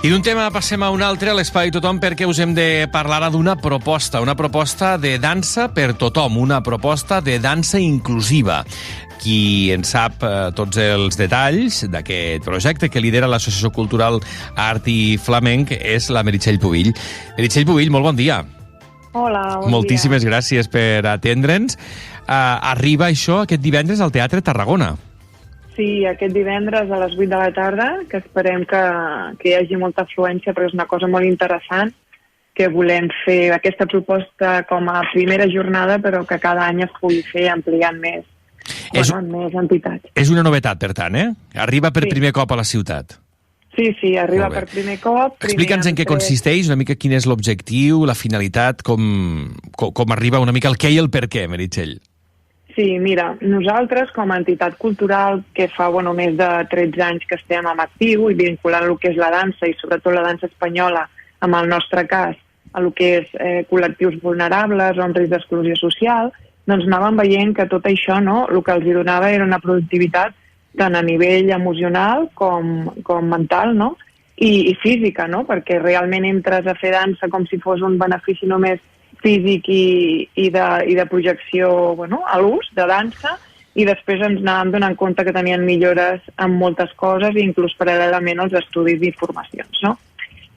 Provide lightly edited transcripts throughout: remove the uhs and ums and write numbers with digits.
I d'un tema passem a un altre a l'Espai Tothom, perquè us hem de parlar d'una proposta de dansa per tothom, una proposta de dansa inclusiva. Qui en sap tots els detalls d'aquest projecte que lidera l'Associació Cultural Art i Flamenc és la Meritxell Pubill. Meritxell Pubill, molt bon dia. Hola, bon Moltíssimes gràcies per atendre'ns. Arriba això aquest divendres al Teatre Tarragona. Sí, aquest divendres a les 8 de la tarda, que esperem que hi hagi molta afluència, perquè és una cosa molt interessant, que volem fer aquesta proposta com a primera jornada, però que cada any es pugui fer ampliant més, més entitats. És una novetat, per tant, eh? Arriba per primer cop a la ciutat. Sí, arriba per primer cop. Explica'ns en què consisteix, una mica quin és l'objectiu, la finalitat, com arriba una mica el què i el per què, Meritxell. Sí, mira, nosaltres com a entitat cultural que fa més de 13 anys que estem en actiu i vinculant el que és la dansa i sobretot la dansa espanyola, en el nostre cas, a el que és col·lectius vulnerables o en risc d'exclusió social, doncs anàvem veient que tot això, no, el que els donava era una productivitat tant a nivell emocional com mental, no? I física, no? Perquè realment entres a fer dansa com si fos un benefici només físic i de projecció a l'ús de dansa, i després ens anàvem donant compte que tenien millores en moltes coses, inclús paral·lelament als estudis i formacions, no?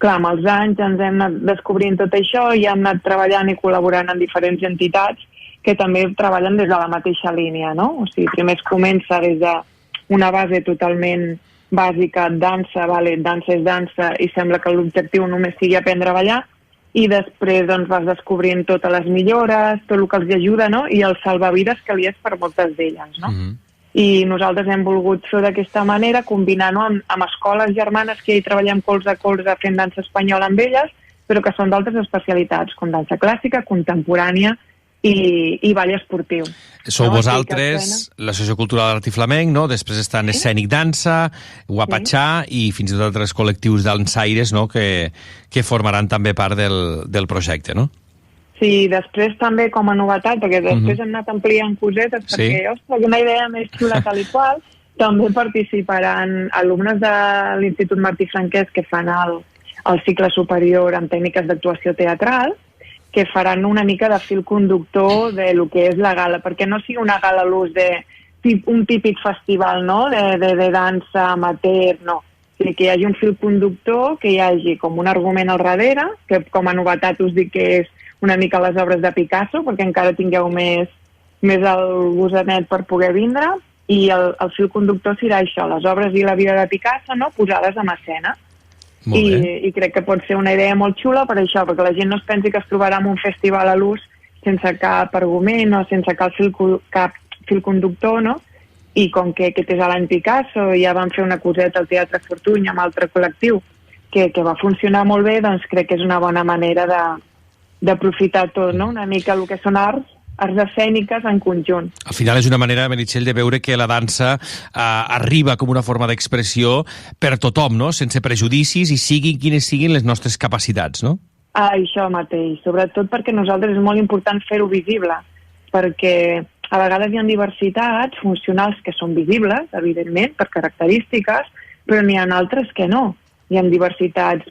Clar, amb els anys ens hem anat descobrint tot això i hem anat treballant i col·laborant en diferents entitats que també treballen des de la mateixa línia, no? O sigui, primer es comença des d'una base totalment bàsica, dansa és dansa, i sembla que l'objectiu només sigui aprendre a ballar, i després vas descobrint totes les millores, tot el que els ajuda, no? I el salvavides que li és per moltes d'elles, no? I nosaltres hem volgut fer d'aquesta manera, combinant-ho amb escoles germanes que hi treballem colze a colze fent dansa espanyola amb elles, però que són d'altres especialitats, com dansa clàssica, contemporània i ball esportiu. Sou vosaltres, l'Associació Cultural Art i Flamenc, no? Després estan Escènic Dansa, Guapatxà i fins i tot altres col·lectius dansaires, no? que formaran també part del projecte, no? Sí, després també com a novetat, perquè després hem anat ampliant cosetes, perquè, ostres, una idea més xula tal i qual, també participaran alumnes de l'Institut Martí Franquès que fan el cicle superior en tècniques d'actuació teatral, que faran una mica de fil conductor de lo que és la gala, perquè no sigui una gala a l'ús d'un típic festival, no?, de dansa amateur, no. O sigui, que hi hagi un fil conductor, que hi hagi com un argument al darrere, que com a novetat us dic que és una mica les obres de Picasso, perquè encara tingueu més el gosanet per poder vindre, i el fil conductor serà això, les obres i la vida de Picasso, no?, posades en escena. I crec que pot ser una idea molt xula per això, perquè la gent no es pensi que es trobarà en un festival a l'ús sense cap argument o sense cap fil conductor, no? I com que aquest és l'any Picasso i ja van fer una coseta al Teatre Fortuny amb altre col·lectiu que va funcionar molt bé, doncs crec que és una bona manera d'aprofitar tot, no? Una mica el que són arts escèniques en conjunt. Al final és una manera, Meritxell, de veure que la dansa arriba com una forma d'expressió per tothom, no? Sense prejudicis i siguin quines siguin les nostres capacitats, no? Això mateix, sobretot perquè nosaltres és molt important fer-ho visible, perquè a vegades hi ha diversitats funcionals que són visibles, evidentment, per característiques, però n'hi ha altres que no. Hi ha diversitats,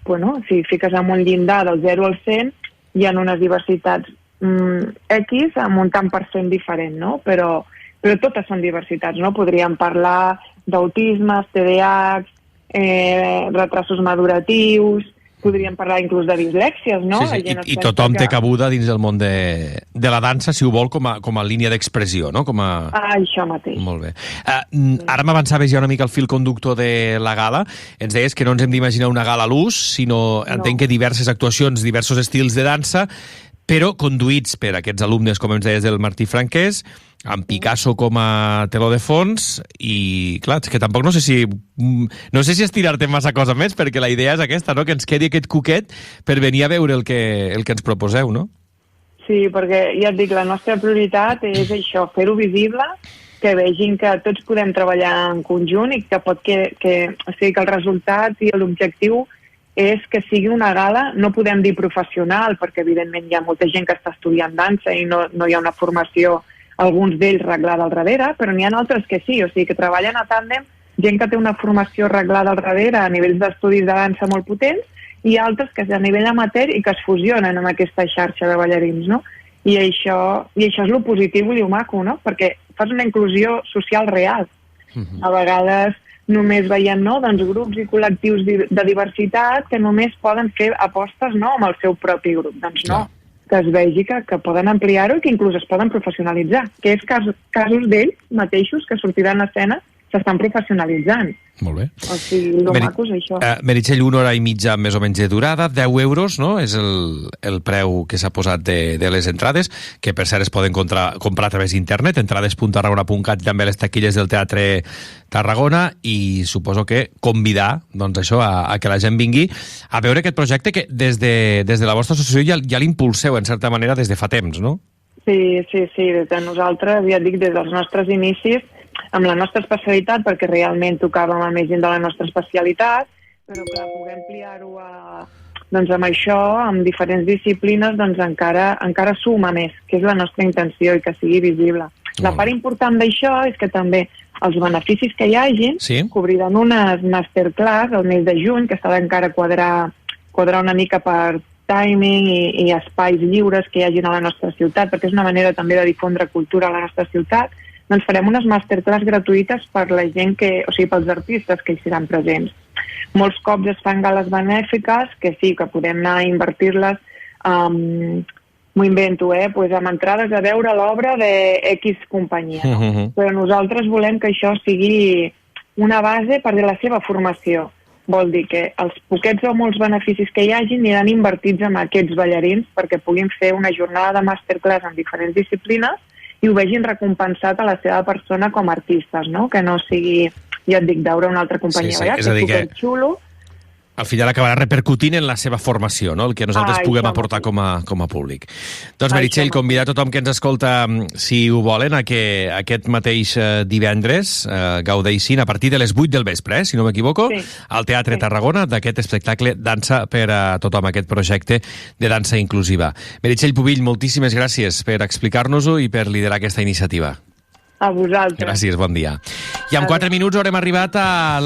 si fiques en un llindar del 0 al 100, hi ha unes diversitats X amb un tant per cent diferent, no? Però totes són diversitats, no? Podríem parlar d'autismes, TDAH, retrasos maduratius, podríem parlar inclús de dislèxies, no? Sí, i tothom té cabuda dins del món de la dansa, si ho vol, com a línia d'expressió, no? Això mateix. Molt bé. Ara m'avançaves ja una mica el fil conductor de la gala. Ens deies que no ens hem d'imaginar una gala a l'ús, sinó entenc que diverses actuacions, diversos estils de dansa, però conduïts per aquests alumnes, com ens deies, del Martí Franquès, amb Picasso com a teló de fons, i clar, és que tampoc no sé si estirar-te massa cosa més, perquè la idea és aquesta, no?, que ens quedi aquest cuquet per venir a veure el que ens proposeu, no? Sí, perquè ja et dic, la nostra prioritat és això, fer-ho visible, que vegin que tots podem treballar en conjunt i que o sigui, que el resultat i l'objectiu és que sigui una gala, no podem dir professional, perquè evidentment hi ha molta gent que està estudiant dansa i no hi ha una formació, alguns d'ells reglada al darrere, però n'hi ha altres que sí, o sigui que treballen a tàndem gent que té una formació reglada al darrere a nivells d'estudis de dansa molt potents i altres que és a nivell amateur i que es fusionen amb aquesta xarxa de ballarins, no? I això és lo positiu i lo maco, no? Perquè fas una inclusió social real. A vegades només veiem, no, doncs, grups i col·lectius de diversitat que només poden fer apostes, no, amb el seu propi grup. Doncs no, que es vegi que poden ampliar-ho i que inclús es poden professionalitzar, que és casos d'ells mateixos que sortiran a escena s'estan professionalitzant. Molt bé. O sigui, lo maco és això. Meritxell, 1 hora i mitja més o menys de durada, 10 euros, no? És el preu que s'ha posat de les entrades, que per cert es poden comprar a través d'internet, entrades.tarragona.cat i també les taquilles del Teatre Tarragona, i suposo que convidar, doncs això, a que la gent vingui a veure aquest projecte que des de la vostra associació ja l'impulseu, en certa manera, des de fa temps, no? Sí, des de nosaltres, ja et dic, des dels nostres inicis, amb la nostra especialitat, perquè realment tocàvem a més gent de la nostra especialitat, però clar, poder ampliar-ho amb això, amb diferents disciplines, doncs encara suma més, que és la nostra intenció i que sigui visible. La part important d'això és que també els beneficis que hi hagin cobriran unes masterclass el mes de juny, que s'ha d'encara quadrar una mica per timing i espais lliures que hi hagin a la nostra ciutat, perquè és una manera també de difondre cultura a la nostra ciutat. Doncs farem unes masterclass gratuïtes per la gent pels artistes que hi seran presents. Molts cops es fan gales benèfiques, que sí, que podem anar a invertir-les, m'ho invento, pues amb entrades a veure l'obra de X companyia. No? Però nosaltres volem que això sigui una base per la seva formació. Vol dir que els poquets o molts beneficis que hi hagin aniran invertits en aquests ballarins perquè puguin fer una jornada de masterclass en diferents disciplines i ho vegin recompensat a la seva persona com a artistes, no? Que no sigui, ja et dic, veure una altra companyia ballar, que és superxulo. Al final acabarà repercutint en la seva formació, no? El que nosaltres puguem aportar com a públic. Doncs, Meritxell, convidar tothom que ens escolta, si ho volen, a que aquest mateix divendres gaudeixin a partir de les 8 del vespre, si no m'equivoco, al Teatre Tarragona, d'aquest espectacle Dansa per a tothom, aquest projecte de dansa inclusiva. Meritxell Pubill, moltíssimes gràcies per explicar-nos-ho i per liderar aquesta iniciativa. A vosaltres. Gràcies, bon dia. I en 4 minuts haurem arribat a